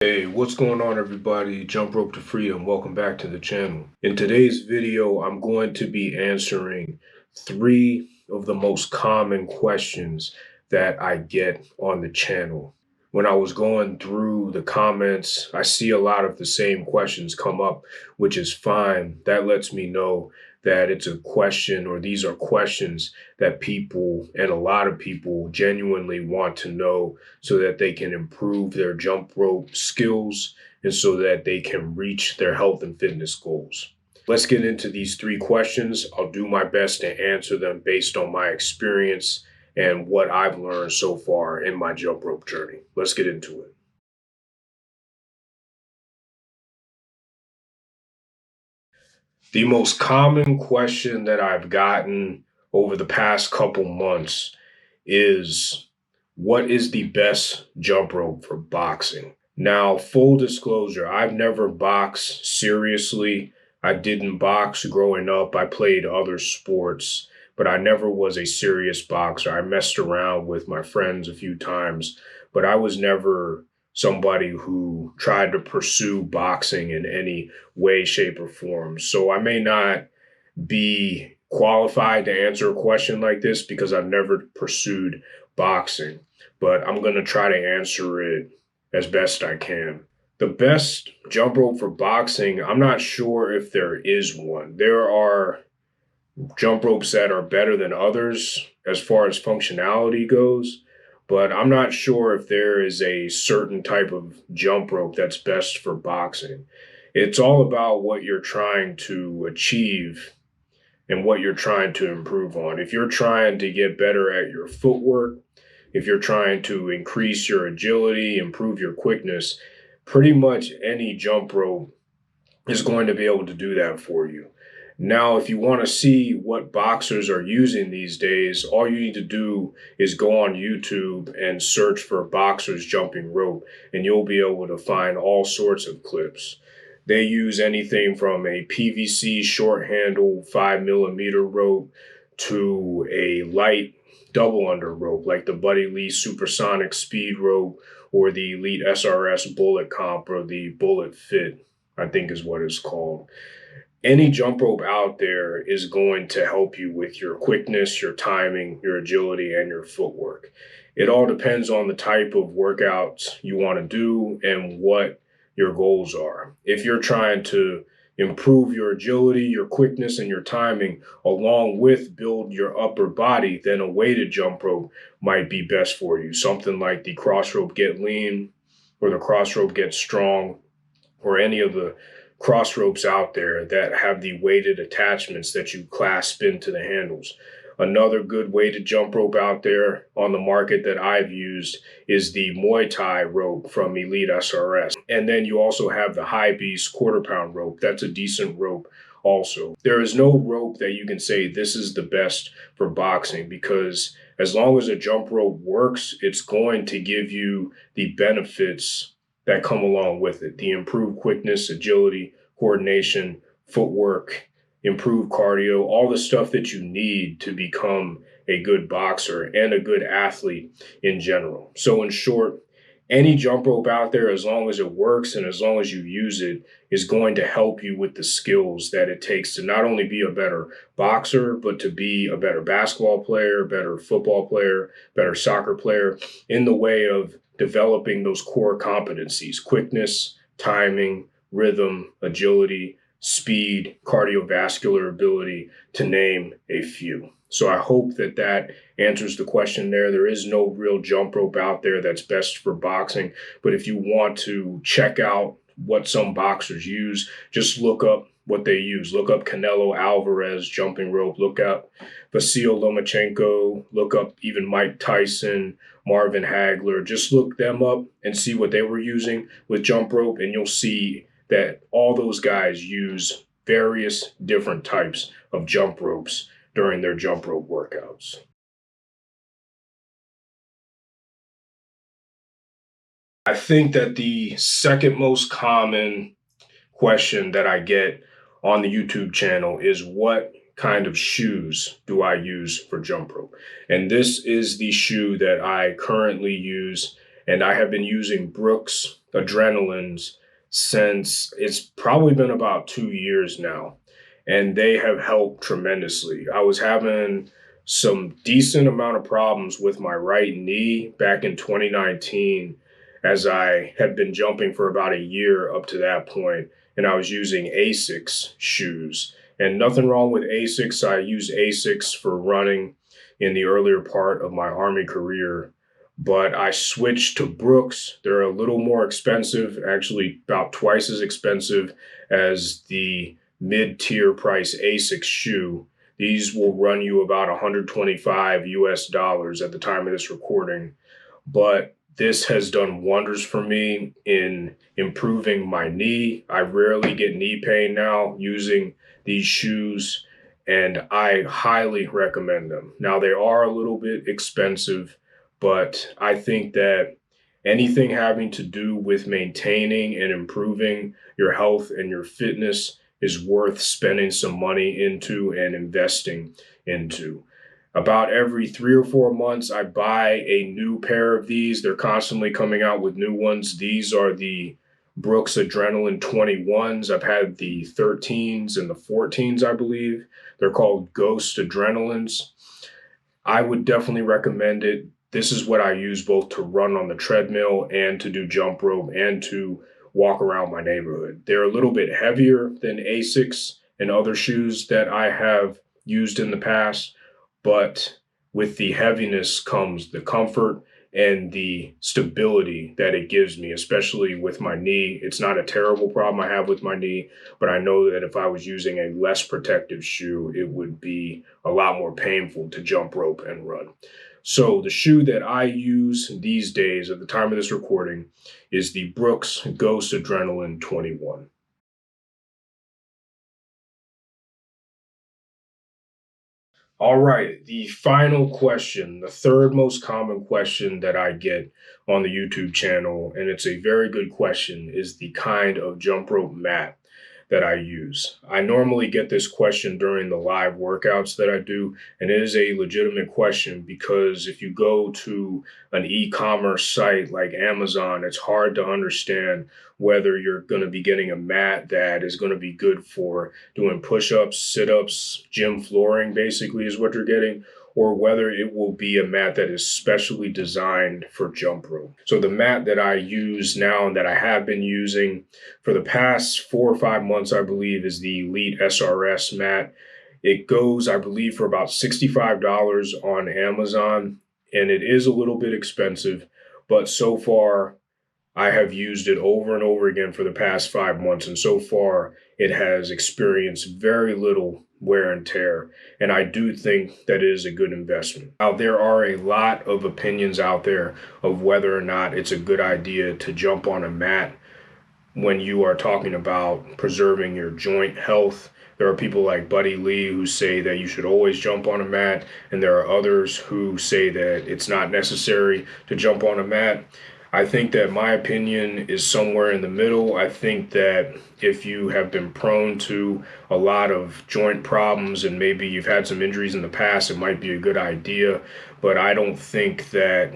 Hey, what's going on everybody? Jump Rope to Freedom. Welcome back to the channel. In today's video, I'm going to be answering 3 of the most common questions that I get on the channel. When I was going through the comments, I see a lot of the same questions come up, which is fine. That lets me know that it's a question, or these are questions that people, and a lot of people, genuinely want to know so that they can improve their jump rope skills and so that they can reach their health and fitness goals. Let's get into these 3 questions. I'll do my best to answer them based on my experience and what I've learned so far in my jump rope journey. Let's get into it. The most common question that I've gotten over the past couple months is, what is the best jump rope for boxing? Now, full disclosure, I've never boxed seriously. I didn't box growing up. I played other sports, but I never was a serious boxer. I messed around with my friends a few times, but I was never somebody who tried to pursue boxing in any way, shape, or form. So I may not be qualified to answer a question like this because I've never pursued boxing, but I'm going to try to answer it as best I can. The best jump rope for boxing, I'm not sure if there is one. There are jump ropes that are better than others as far as functionality goes, but I'm not sure if there is a certain type of jump rope that's best for boxing. It's all about what you're trying to achieve and what you're trying to improve on. If you're trying to get better at your footwork, if you're trying to increase your agility, improve your quickness, pretty much any jump rope is going to be able to do that for you. Now, if you want to see what boxers are using these days, all you need to do is go on YouTube and search for boxers jumping rope, and you'll be able to find all sorts of clips. They use anything from a PVC short handle 5mm rope to a light double under rope like the Buddy Lee Supersonic Speed rope or the Elite SRS Bullet Comp or the Bullet Fit, I think is what it's called. Any jump rope out there is going to help you with your quickness, your timing, your agility, and your footwork. It all depends on the type of workouts you want to do and what your goals are. If you're trying to improve your agility, your quickness, and your timing, along with build your upper body, then a weighted jump rope might be best for you. Something like the cross rope get lean or the cross rope get strong, or any of the cross ropes out there that have the weighted attachments that you clasp into the handles. Another good weighted jump rope out there on the market that I've used is the Muay Thai rope from Elite SRS. And then you also have the High Beast quarter-pound rope. That's a decent rope also. There is no rope that you can say this is the best for boxing, because as long as a jump rope works, it's going to give you the benefits that come along with it. The improved quickness, agility, coordination, footwork, improved cardio, all the stuff that you need to become a good boxer and a good athlete in general. So in short, any jump rope out there, as long as it works and as long as you use it, is going to help you with the skills that it takes to not only be a better boxer, but to be a better basketball player, better football player, better soccer player, in the way of developing those core competencies: quickness, timing, rhythm, agility, speed, cardiovascular ability, to name a few. So I hope that that answers the question there. There is no real jump rope out there that's best for boxing, but if you want to check out what some boxers use, just look up what they use. Look up Canelo Alvarez jumping rope. Look up Vasil Lomachenko. Look up even Mike Tyson, Marvin Hagler. Just look them up and see what they were using with jump rope, and you'll see that all those guys use various different types of jump ropes during their jump rope workouts. I think that the second most common question that I get on the YouTube channel is, what kind of shoes do I use for jump rope? And this is the shoe that I currently use, and I have been using Brooks adrenalines since it's probably been about 2 years now, and they have helped tremendously. I was having some decent amount of problems with my right knee back in 2019 as I had been jumping for about a year up to that point, and I was using Asics shoes. And nothing wrong with Asics. I used Asics for running in the earlier part of my Army career, but I switched to Brooks. They're a little more expensive, actually about twice as expensive as the mid-tier price Asics shoe. These will run you about 125 US dollars at the time of this recording, but this has done wonders for me in improving my knee. I rarely get knee pain now using these shoes, and I highly recommend them. Now, they are a little bit expensive, but I think that anything having to do with maintaining and improving your health and your fitness is worth spending some money into and investing into. About every 3 or 4 months, I buy a new pair of these. They're constantly coming out with new ones. These are the Brooks Adrenaline 21s. I've had the 13s and the 14s, I believe. They're called Ghost Adrenalines. I would definitely recommend it. This is what I use both to run on the treadmill and to do jump rope and to walk around my neighborhood. They're a little bit heavier than Asics and other shoes that I have used in the past, but with the heaviness comes the comfort and the stability that it gives me, especially with my knee. It's not a terrible problem I have with my knee, but I know that if I was using a less protective shoe, it would be a lot more painful to jump rope and run. So the shoe that I use these days at the time of this recording is the Brooks Ghost Adrenaline 21. All right, the final question, the third most common question that I get on the YouTube channel, and it's a very good question, is the kind of jump rope mat that I use. I normally get this question during the live workouts that I do, and it is a legitimate question because if you go to an e-commerce site like Amazon, it's hard to understand whether you're going to be getting a mat that is going to be good for doing push-ups, sit-ups, gym flooring basically is what you're getting, or whether it will be a mat that is specially designed for jump rope. So the mat that I use now and that I have been using for the past 4 or 5 months, I believe, is the Elite SRS mat. It goes, I believe, for about $65 on Amazon, and it is a little bit expensive, but so far I have used it over and over again for the past 5 months, and so far it has experienced very little wear and tear, and I do think that it is a good investment. Now, there are a lot of opinions out there of whether or not it's a good idea to jump on a mat when you are talking about preserving your joint health. There are people like Buddy Lee who say that you should always jump on a mat, and there are others who say that it's not necessary to jump on a mat. I think that my opinion is somewhere in the middle. I think that if you have been prone to a lot of joint problems and maybe you've had some injuries in the past, it might be a good idea. But I don't think that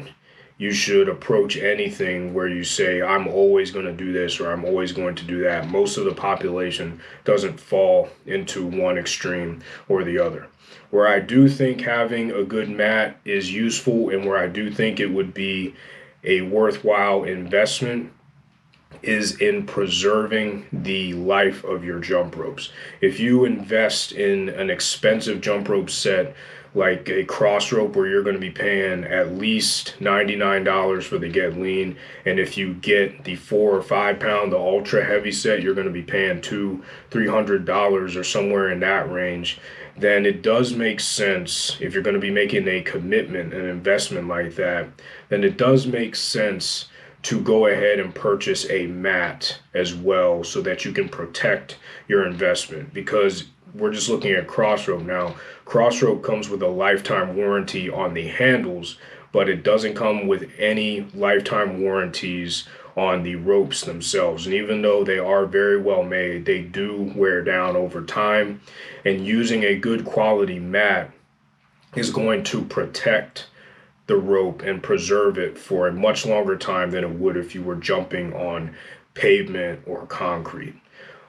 you should approach anything where you say, I'm always going to do this or I'm always going to do that. Most of the population doesn't fall into one extreme or the other. Where I do think having a good mat is useful and where I do think it would be a worthwhile investment is in preserving the life of your jump ropes. If you invest in an expensive jump rope set like a cross rope where you're going to be paying at least $99 for the Get Lean, and if you get the 4 or 5 pound, the ultra heavy set, you're going to be paying $200-300 or somewhere in that range, then it does make sense. If you're going to be making a commitment, an investment like that, then it does make sense to go ahead and purchase a mat as well so that you can protect your investment. Because we're just looking at crossrope now. Crossrope comes with a lifetime warranty on the handles, but it doesn't come with any lifetime warranties on the ropes themselves. And even though they are very well made, they do wear down over time. And using a good quality mat is going to protect the rope and preserve it for a much longer time than it would if you were jumping on pavement or concrete.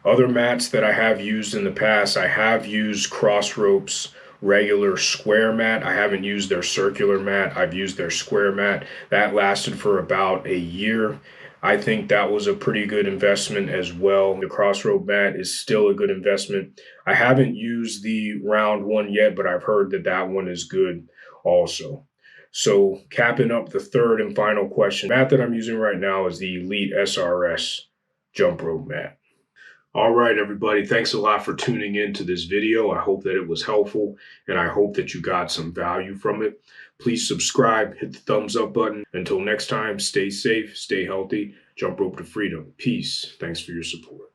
Other mats that I have used in the past, I have used Cross Ropes regular square mat. I haven't used their circular mat. I've used their square mat. That lasted for about a year. I think that was a pretty good investment as well. The Crossroad mat is still a good investment. I haven't used the round one yet, but I've heard that that one is good also. So, capping up the third and final question, the mat that I'm using right now is the Elite SRS jump rope mat. All right, everybody. Thanks a lot for tuning in to this video. I hope that it was helpful and I hope that you got some value from it. Please subscribe, hit the thumbs up button. Until next time, stay safe, stay healthy, jump rope to freedom. Peace. Thanks for your support.